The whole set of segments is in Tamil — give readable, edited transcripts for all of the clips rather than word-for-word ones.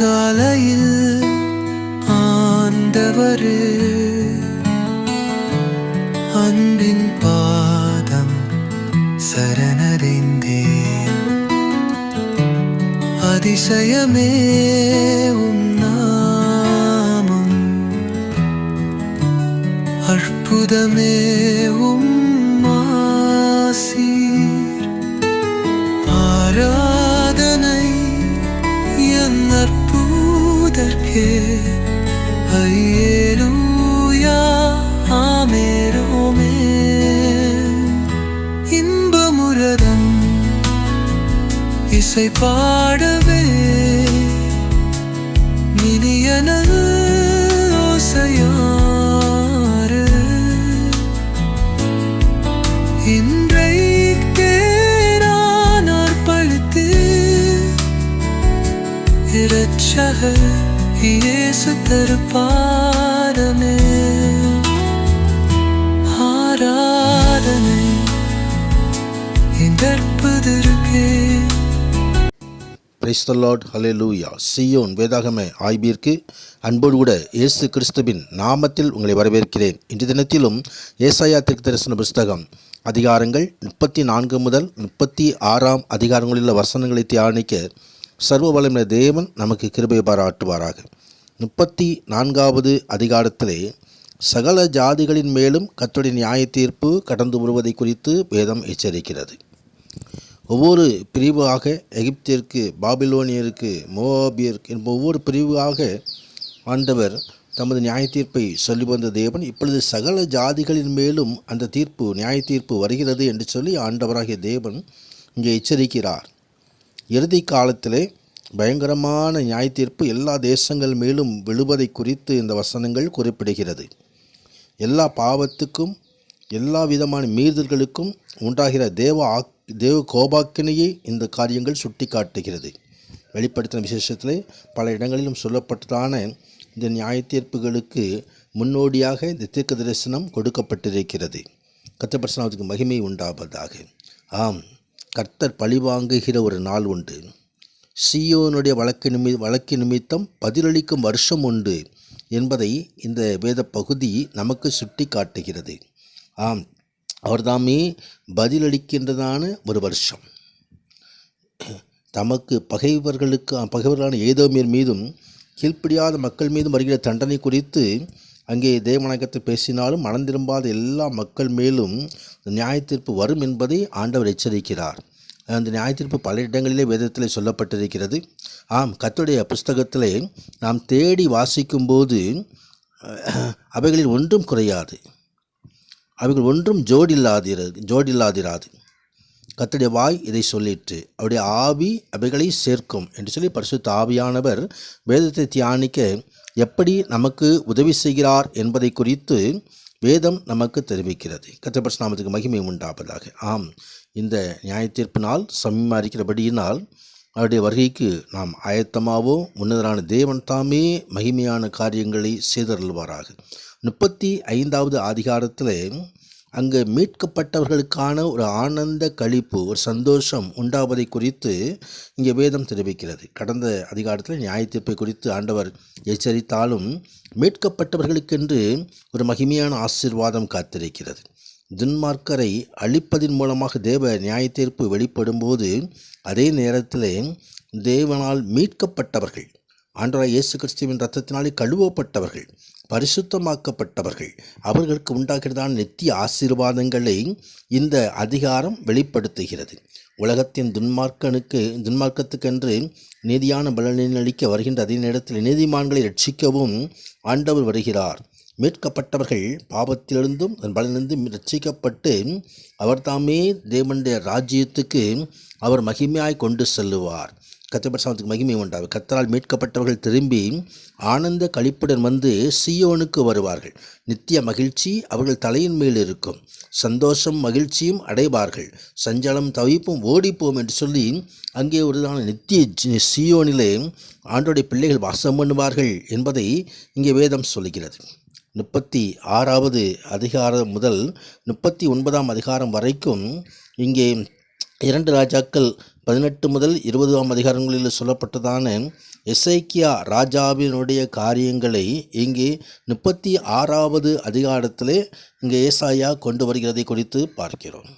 அதிகாலையில் ஆண்டவரே அன்பின் பாதம் சரணடைந்தேன். அதிசயமே உம் நாமம், அற்புதமே உம் ஆசீர். ஆராதனை என் அற்புதற்கே, அல்லேலூயா ஆமென். இன்பமுரதன் இசை பாடவே, மினியனல் ஓசையாறு இன்றைக்கே நான் அர்ப்பணித்து, இரட்சகர் இயேசு திருப்பாதமே ஆராதனை இந்தற்பதற்கே. பிரைஸ் தி லார்ட், ஹல்லேலூயா. சீயோன் வேதாகம ஆய்விற்கு அன்போடு கூட இயேசு கிறிஸ்துவின் நாமத்தில் உங்களை வரவேற்கிறேன். இன்று தினத்திலும் ஏசாயா தீர்க்கதரிசன புஸ்தகம் அதிகாரங்கள் 34 முதல் 36 அதிகாரங்களில் வசனங்களை தியானிக்க சர்வ வல்லமையுள்ள தேவன் நமக்கு கிருபை பாராட்டுவாராக. 34வது அதிகாரத்திலே சகல ஜாதிகளின் மேலும் கர்த்தருடைய நியாய தீர்ப்பு கடந்து வருவதை குறித்து வேதம் எச்சரிக்கிறது. ஒவ்வொரு பிரிவாக எகிப்தியருக்கு, பாபிலோனியருக்கு, மோவாபியருக்கு என்ப ஒவ்வொரு பிரிவாக ஆண்டவர் தமது நியாய தீர்ப்பை சொல்லி வந்த தேவன் இப்பொழுது சகல ஜாதிகளின் மேலும் அந்த தீர்ப்பு, நியாய தீர்ப்பு வருகிறது என்று சொல்லி ஆண்டவராகிய தேவன் இங்கே எச்சரிக்கிறார். இறுதி காலத்திலே பயங்கரமான நியாய தீர்ப்பு எல்லா தேசங்கள் மேலும் விழுவதை குறித்து இந்த வசனங்கள் குறிப்பிடுகிறது. எல்லா பாவத்துக்கும், எல்லா விதமான மீறுதல்களுக்கும் உண்டாகிற தேவ கோபாக்கினையை இந்த காரியங்கள் சுட்டி காட்டுகிறது. வெளிப்படுத்தின விசேஷத்திலே பல இடங்களிலும் சொல்லப்பட்டதான இந்த நியாய தீர்ப்புகளுக்கு முன்னோடியாக இந்த தீர்க்க தரிசனம் கொடுக்கப்பட்டிருக்கிறது. கர்த்தர் பரிசுத்தத்துக்கு மகிமை உண்டாவதாக. ஆம், கர்த்தர் பழிவாங்குகிற ஒரு நாள் உண்டு. சீயோனுடைய வழக்கு நிமித்தம் பதிலளிக்கும் வருஷம் உண்டு என்பதை இந்த வேத பகுதி நமக்கு சுட்டி காட்டுகிறது. ஆம், அவர்தாமே பதிலளிக்கின்றதான ஒரு வருஷம். தமக்கு பகைவர்களான ஏதோமியர் மீதும் கீழ்ப்படியாத மக்கள் மீதும் வருகிற தண்டனை குறித்து அங்கே தேவநாயகத்தை பேசினாலும் மனம் திரும்பாத எல்லா மக்கள் மேலும் நியாய தீர்ப்பு வரும் என்பதை ஆண்டவர் எச்சரிக்கிறார். அந்த நியாய தீர்ப்பு பல இடங்களிலே வேதத்தில் சொல்லப்பட்டிருக்கிறது. ஆம், கர்த்தருடைய புஸ்தகத்திலே நாம் தேடி வாசிக்கும்போது அவைகளில் ஒன்றும் குறையாது, அவைகள் ஒன்றும் ஜோடில்லாதிராது. கர்த்தருடைய வாய் இதை சொல்லிற்று, அவருடைய ஆவி அவைகளை சேர்க்கும் என்று சொல்லி பரிசுத்த ஆவியானவர் வேதத்தை தியானிக்க எப்படி நமக்கு உதவி செய்கிறார் என்பதை குறித்து வேதம் நமக்கு தெரிவிக்கிறது. கர்த்தர் பரிசுத்த நாமத்துக்கு மகிமை உண்டாவதாக. ஆம், இந்த நியாய தீர்ப்பு நாள் சமீபமாக இருக்கிறபடியினால் அவருடைய வருகைக்கு நாம் ஆயத்தமாவோ, முன்னதரான தேவன் தாமே மகிமையான காரியங்களை செய்தருள்வாராக. 35வது அதிகாரத்தில் அங்கு மீட்கப்பட்டவர்களுக்கான ஒரு ஆனந்த களிப்பு, ஒரு சந்தோஷம் உண்டாவதை குறித்து இங்கே வேதம் தெரிவிக்கிறது. கடந்த அதிகாரத்தில் நியாய தீர்ப்பை குறித்து ஆண்டவர் எச்சரித்தாலும் மீட்கப்பட்டவர்களுக்கென்று ஒரு மகிமையான ஆசீர்வாதம் காத்திருக்கிறது. துன்மார்க்கரை அழிப்பதின் மூலமாக தேவ நியாய தீர்ப்பு வெளிப்படும்போது, அதே நேரத்தில் தேவனால் மீட்கப்பட்டவர்கள், ஆண்டவராகிய இயேசு கிறிஸ்துவின் இரத்தத்தினாலே கழுவப்பட்டவர்கள், பரிசுத்தமாக்கப்பட்டவர்கள், அவர்களுக்கு உண்டாகிறதான நித்திய ஆசீர்வாதங்களை இந்த அதிகாரம் வெளிப்படுத்துகிறது. உலகத்தின் துன்மார்க்கத்துக்கென்று நீதியான பலனளிக்க வருகின்ற அதே நேரத்தில் நீதிமான்களை ரட்சிக்கவும் ஆண்டவர் வருகிறார். மீட்கப்பட்டவர்கள் பாவத்திலிருந்தும் அதன் பலனிலிருந்தும் ரட்சிக்கப்பட்டு அவர் தாமே தேவனுடைய ராஜ்யத்துக்கு அவர் மகிமையாய் கொண்டு செல்லுவார். கர்த்தர் பரிசுத்தத்துக்கு மகிமை உண்டாகும். கர்த்தரால் மீட்கப்பட்டவர்கள் திரும்பி ஆனந்த களிப்புடன் வந்து சீயோனுக்கு வருவார்கள். நித்திய மகிழ்ச்சி அவர்கள் தலையின் மேல் இருக்கும். சந்தோஷம் மகிழ்ச்சியும் அடைவார்கள். சஞ்சலம் தவிப்பும் ஓடிப்போம் என்று சொல்லி அங்கே ஒருதான நித்திய சீயோனிலே ஆண்டோடைய பிள்ளைகள் வாசம் பண்ணுவார்கள் என்பதை இங்கே வேதம் சொல்கிறது. 36வது அதிகாரம் முதல் 39ஆம் அதிகாரம் வரைக்கும் இங்கே 2 ராஜாக்கள் 18 முதல் 20ஆம் அதிகாரங்களில் சொல்லப்பட்டதான எசேக்கியா ராஜாவினுடைய காரியங்களை இங்கே 36வது அதிகாரத்திலே இங்கே ஏசாயா கொண்டு வருகிறதை குறித்து பார்க்கிறோம்.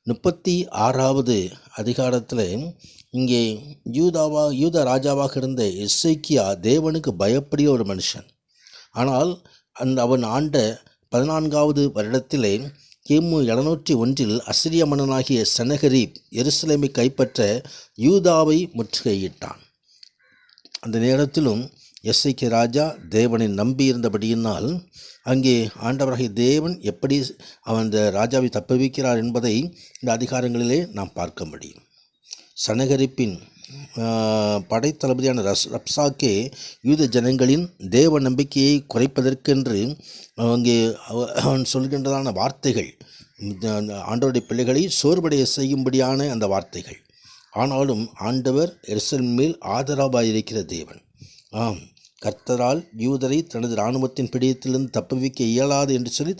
36வது அதிகாரத்தில் இங்கே யூதா ராஜாவாக இருந்த எசேக்கியா தேவனுக்கு பயப்படிய ஒரு மனுஷன். ஆனால் அவன் ஆண்ட 14வது வருடத்திலே கிமு 701 அசிரிய மன்னனாகிய செனகரீப் எருசலேமை கைப்பற்ற யூதாவை முற்றுகையிட்டான். அந்த நேரத்திலும் எசேக்கியா ராஜா தேவனை நம்பியிருந்தபடியினால் அங்கே ஆண்டவராகிய தேவன் எப்படி அந்த ராஜாவை தப்புவிக்கிறார் என்பதை இந்த அதிகாரங்களிலே நாம் பார்க்க முடியும். சனகரிப்பின் படைத்தளபதியான ரப்சாக்கே யூத ஜனங்களின் தேவ நம்பிக்கையை குறைப்பதற்கென்று அங்கே அவன் சொல்கின்றதான வார்த்தைகள், ஆண்டவருடைய பிள்ளைகளை சோர்வடைய செய்யும்படியான அந்த வார்த்தைகள். ஆனாலும் ஆண்டவர் எருசலேமின் மேல் ஆதரவாயிருக்கிற தேவன். ஆம், கர்த்தரால் யூதரை தனது இராணுவத்தின் பிடியத்திலிருந்து தப்புவிக்க இயலாது என்று சொல்லி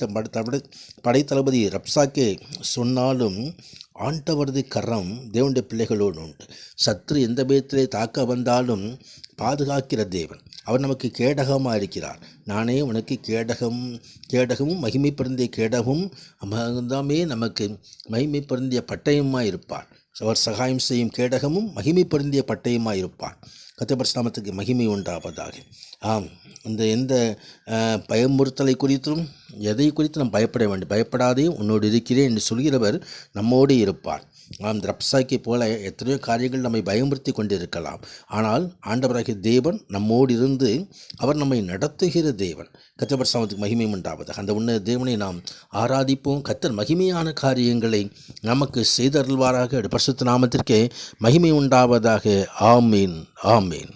படைத்தளபதி ரப்சாக்கே சொன்னாலும் ஆண்டவரது கரம் தேவனுடைய பிள்ளைகளோடு உண்டு. சத்ரு எந்த பேத்திலே தாக்க வந்தாலும் பாதுகாக்கிற தேவன். அவர் நமக்கு கேடகமாக இருக்கிறார். நானே உனக்கு கேடகமும் மகிமை பொருந்திய கேடகமும் தாமே நமக்கு மகிமை பொருந்திய பட்டயமாக இருப்பார். அவர் சகாயம் செய்யும் கேடகமும் மகிமை பொருந்திய பட்டயமாக இருப்பார். கர்த்தர் நாமத்துக்கு மகிமை உண்டாவதாக. ஆம், எந்த பயமுறுத்தலை குறித்தும் எதை குறித்து நாம் பயப்பட வேண்டும். பயப்படாதே, உன்னோடு இருக்கிறேன் என்று சொல்கிறவர் நம்மோடு இருப்பார். ஆம், ரப்சாக்கை போல எத்தனையோ காரியங்கள் நம்மை பயமுறுத்தி கொண்டிருக்கலாம். ஆனால் ஆண்டவராகிய தேவன் நம்மோடு இருந்து அவர் நம்மை நடத்துகிற தேவன். கர்த்தர் நாமத்துக்கு மகிமை உண்டாவதாக. அந்த உன்னத தேவனை நாம் ஆராதிப்போம். கர்த்தர் மகிமையான காரியங்களை நமக்கு செய்தருள்வாராக. பரிசுத்த நாமத்திற்கே மகிமை உண்டாவதாக. ஆமீன், ஆமீன்.